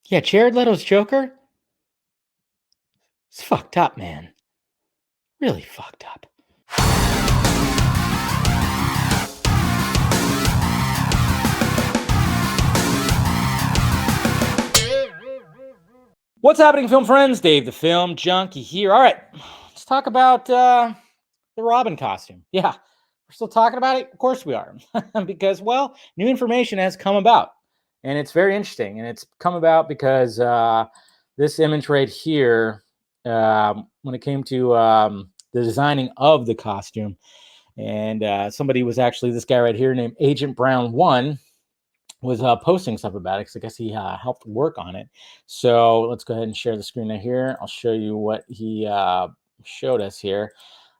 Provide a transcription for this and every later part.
Yeah, Jared Leto's Joker? It's fucked up, man. Really fucked up. What's happening, film friends? Dave the Film Junkie here. All right, let's talk about the Robin costume. Yeah, we're still talking about it? Of course we are. Because, well, new information has come about. And it's very interesting. And it's come about because this image right here, when it came to the designing of the costume, and somebody was actually this guy right here named Agent Brown 1 was posting stuff about it because I guess he helped work on it. So let's go ahead and share the screen right here. I'll show you what he showed us here.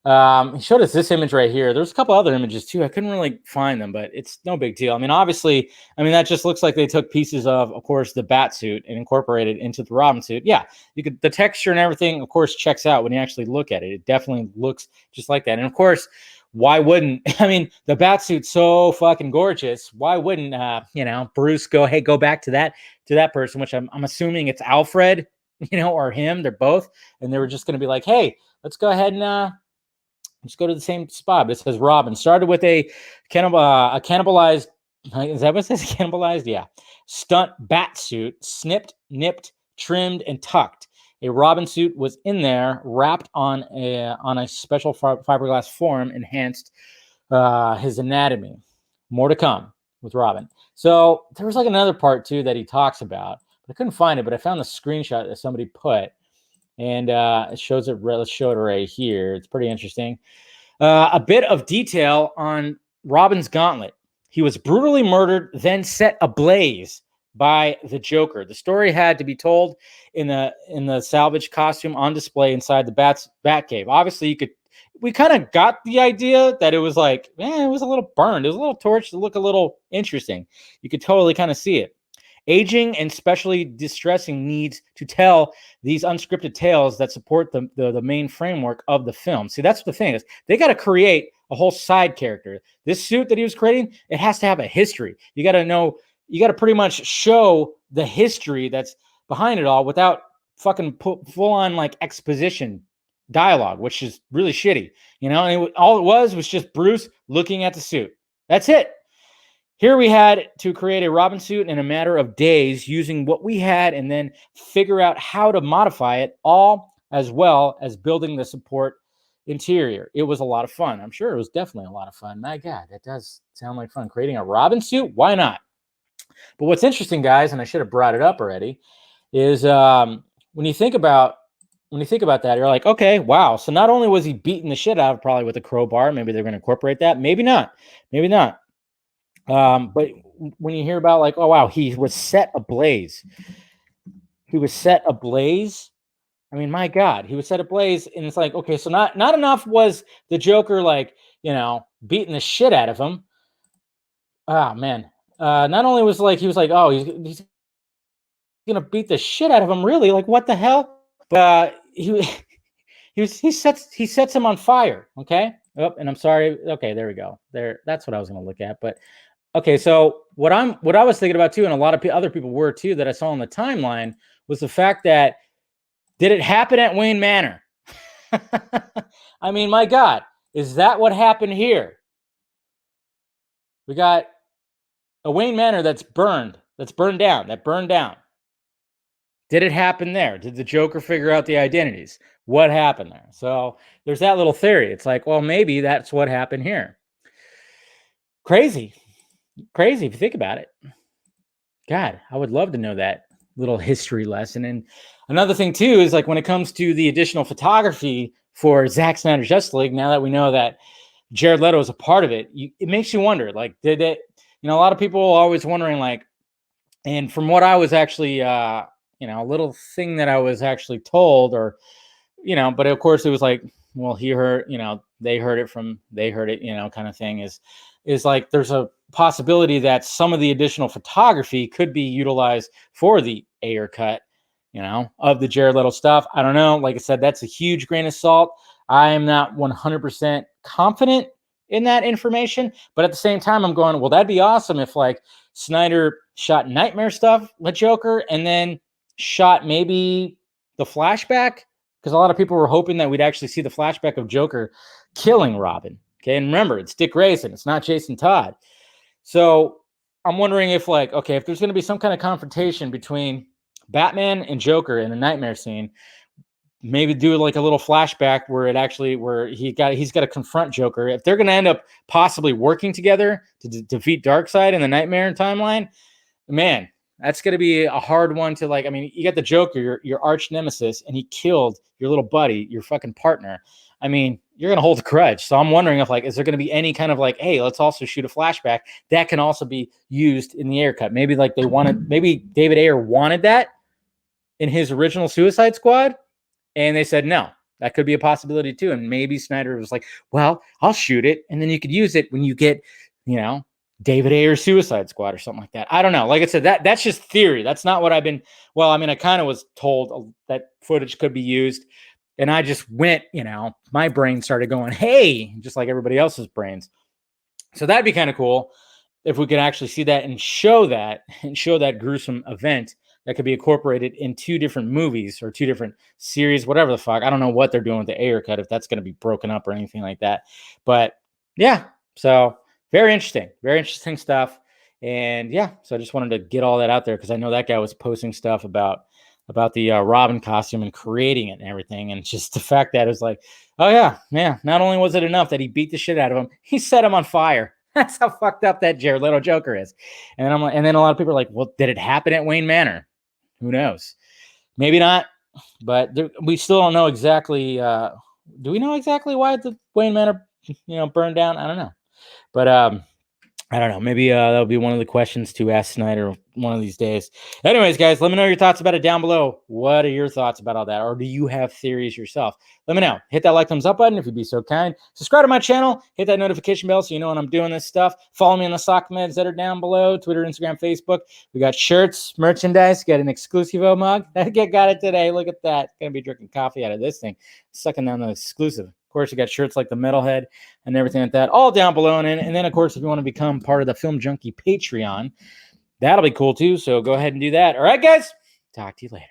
He showed us this image right here. There's a couple other images too. I couldn't really find them, but it's no big deal. I mean, obviously, that just looks like they took pieces of course, the bat suit and incorporated into the Robin suit. Yeah, you could, the texture and everything, of course, checks out when you actually look at it. It definitely looks just like that. And of course, why wouldn't the bat suit's so fucking gorgeous? Why wouldn't Bruce go back to that person, which I'm assuming it's Alfred, or him. They're both, and they were just going to be like, hey, let's go ahead and let's go to the same spot. But it says Robin started with a cannibalized. Is that what it says? Cannibalized? Yeah. Stunt bat suit, snipped, nipped, trimmed, and tucked. A Robin suit was in there, wrapped on a special fiberglass form, enhanced his anatomy. More to come with Robin. So there was like another part too that he talks about, but I couldn't find it. But I found the screenshot that somebody put, and it shows it. Let's show it right here. It's pretty interesting. A bit of detail on Robin's gauntlet. He was brutally murdered, then set ablaze by the Joker. The story had to be told in the salvage costume on display inside the Batcave. Obviously, we kind of got the idea that it was like, it was a little burned. It was a little torched to look a little interesting. You could totally kind of see it. Aging and especially distressing needs to tell these unscripted tales that support the main framework of the film. See, that's the thing is they got to create a whole side character. This suit that he was creating, it has to have a history. You got to know, you got to pretty much show the history that's behind it all without fucking full on like exposition dialogue, which is really shitty, and all it was just Bruce looking at the suit. That's it. Here we had to create a Robin suit in a matter of days using what we had and then figure out how to modify it, all as well as building the support interior. It was a lot of fun. I'm sure it was definitely a lot of fun. My God, that does sound like fun. Creating a Robin suit? Why not? But what's interesting, guys, and I should have brought it up already, is when you think about that, you're like, okay, wow. So not only was he beating the shit out of probably with a crowbar, maybe they're going to incorporate that. Maybe not. But when you hear about like, oh wow, he was set ablaze. I mean, my God, he was set ablaze, and it's like, okay, so not enough was the Joker like, beating the shit out of him. Oh man. Not only was like he was like, oh, he's gonna beat the shit out of him, really? Like, what the hell? But he sets him on fire. Okay. Oh, and I'm sorry. Okay, there we go. That's what I was gonna look at, but. Okay, so what I was thinking about too, and a lot of other people were too, that I saw on the timeline, was the fact that did it happen at Wayne Manor? I mean, my God, is that what happened here? We got a Wayne Manor that burned down. Did it happen there? Did the Joker figure out the identities? What happened there? So there's that little theory. It's like, well, maybe that's what happened here. Crazy if you think about it. God, I would love to know that little history lesson. And another thing too is like when it comes to the additional photography for Zack Snyder's Justice League, now that we know that Jared Leto is a part of it, it makes you wonder, like, did it, a lot of people are always wondering, like, and from what I was actually, a little thing that I was actually told, or, but of course it was like, well, he heard, they heard it, kind of thing is like, there's a possibility that some of the additional photography could be utilized for the Ayer cut, of the Jared Leto stuff. I don't know. Like I said, that's a huge grain of salt. I am not 100% confident in that information, but at the same time, I'm going, well, that'd be awesome if like Snyder shot Nightmare stuff with Joker, and then shot maybe the flashback, because a lot of people were hoping that we'd actually see the flashback of Joker killing Robin. Okay, and remember, it's Dick Grayson, it's not Jason Todd. So I'm wondering if, like, okay, if there's going to be some kind of confrontation between Batman and Joker in the nightmare scene, maybe do like a little flashback where he's got to confront Joker. If they're going to end up possibly working together to defeat Darkseid in the nightmare timeline, man, that's going to be a hard one to, like. I mean, you got the Joker, your arch nemesis, and he killed your little buddy, your fucking partner. I mean, you're going to hold a grudge. So I'm wondering if, like, is there going to be any kind of, like, hey, let's also shoot a flashback that can also be used in the Ayer cut? Maybe, like, maybe David Ayer wanted that in his original Suicide Squad, and they said no. That could be a possibility too. And maybe Snyder was like, well, I'll shoot it, and then you could use it when you get, David Ayer Suicide Squad or something like that. I don't know. Like I said, that's just theory. That's not what I've been. Well, I mean, I kind of was told that footage could be used, and I just went, my brain started going, hey, just like everybody else's brains. So that'd be kind of cool if we could actually see that and show that gruesome event that could be incorporated in 2 different movies or 2 different series, whatever the fuck. I don't know what they're doing with the Ayer cut, if that's going to be broken up or anything like that. But yeah, so very interesting stuff. And yeah, so I just wanted to get all that out there because I know that guy was posting stuff about the Robin costume and creating it and everything. And just the fact that it was like, oh yeah, not only was it enough that he beat the shit out of him, he set him on fire. That's how fucked up that Jared Leto Joker is. And then and then a lot of people are like, well, did it happen at Wayne Manor? Who knows? Maybe not, but we still don't know exactly. Do we know exactly why the Wayne Manor, burned down? I don't know, but I don't know. Maybe that'll be one of the questions to ask Snyder one of these days. Anyways, guys, let me know your thoughts about it down below. What are your thoughts about all that? Or do you have theories yourself? Let me know. Hit that like, thumbs up button if you'd be so kind. Subscribe to my channel. Hit that notification bell so you know when I'm doing this stuff. Follow me on the sock meds that are down below. Twitter, Instagram, Facebook. We got shirts, merchandise. Got an Exclusivo mug. I got it today. Look at that. Gonna be drinking coffee out of this thing. Sucking down the exclusive. Of course, you got shirts like the Metalhead and everything like that, all down below. And then, of course, if you want to become part of the Film Junkie Patreon, that'll be cool too. So go ahead and do that. All right, guys. Talk to you later.